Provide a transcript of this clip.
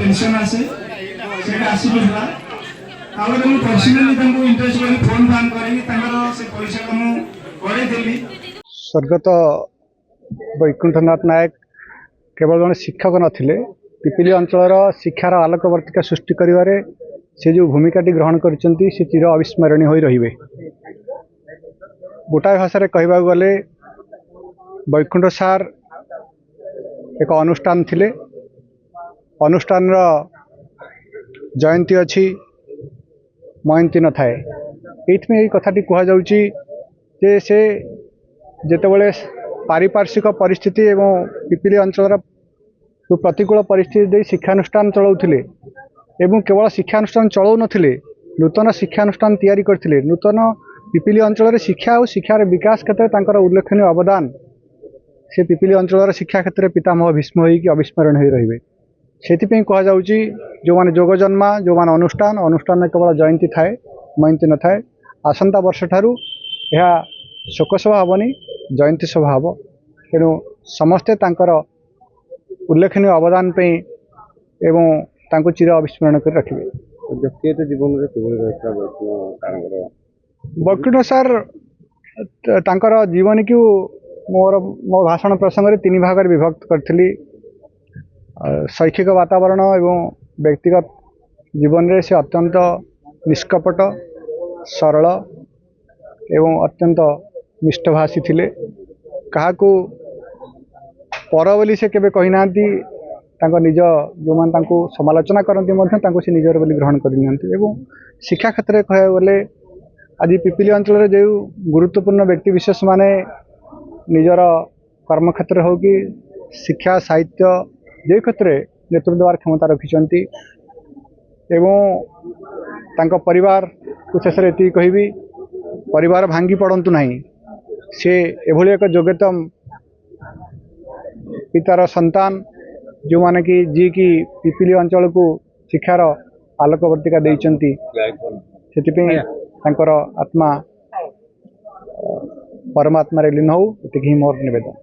Pension आसे सेटा आसी पड़ला तापर मु पर्सनली तंको इंटरेस्ट करी फोन फान करी तंगर से पैसा को मु करे देली। स्वर्गत वैकुंठनाथ नायक केवल जन शिक्षक नथिले पिपिली अंचल शिक्षार आलोकवर्तिका सृष्टि करिवारे से जो भूमिकाटी ग्रहण करचंती से चिर अविस्मरणीय होई रहिबे। गोटाए भाषा कहवा गले वैकुंठ सार एक अनुष्ठान थिले। अनुष्ठान जयंती अच्छी मयंती न थाए। एइथमे एई कथाटी कहा जाउची जे से जेतेबेले पारिपार्श्विक परिस्थिति एवं पिपिली अंचल जो प्रतिकूल परिस्थिति दे शिक्षानुष्ठान चलाउथिले एवं केवल शिक्षानुष्ठान चलाउ नथिले नूतन शिक्षानुष्ठान तैयारी करथिले। नूतन पिपिली अंचल शिक्षा और शिक्षार विकास क्षेत्र में उल्लेखनीय अवदान से पिपिली अंचल शिक्षा क्षेत्र में पितामह भीष्म होइकि अविस्मरण हो रहिबे। सेथिपई कहा जाउची जो माने जोग जन्मा जो माने अनुष्ठान अनुष्ठान में केवल जयंती थाए मयंती न थाए। आसंता वर्ष ठारू यह शोक सभा हेनी जयंती सभा हम तेणु समस्ते तांकर उल्लेखनीय अवदान पे एवं तांको चिर अविस्मरण कर रखिबे। व्यक्तिगत जीवन वैकुंठ सार तांकर जीवन को मो भाषण प्रसंग तीन भाग विभक्त करी। शैक्षिक वातावरण एवं व्यक्तिगत जीवन रे से अत्यंत निष्कपट सरल एवं अत्यंत मिष्टभाषी थिले। कहा पर बोली से केबे कही नांती तांको निज जो मान तांको समालोचना करती से निजर बोली ग्रहण करनी। एवं शिक्षा क्षेत्र में कह गले आज पिपिली अंचल जो गुरुत्वपूर्ण व्यक्ति विशेष माने निजर कर्म क्षेत्र हो कि शिक्षा साहित्य जो क्षेत्र में नेतृत्व देवार क्षमता रखिंट एवं तांको परिवार को शेष ये कहबी परिवार भांगी पड़तु नहीं से एभली एक योग्यतम पितार संतान जो माने कि जी की पिपिली अंचल को शिक्षार आलोकवर्तिका देइचंती सेतिपई तांकर आत्मा परमात्मा लीन हो एतिक ही मोर निवेदन।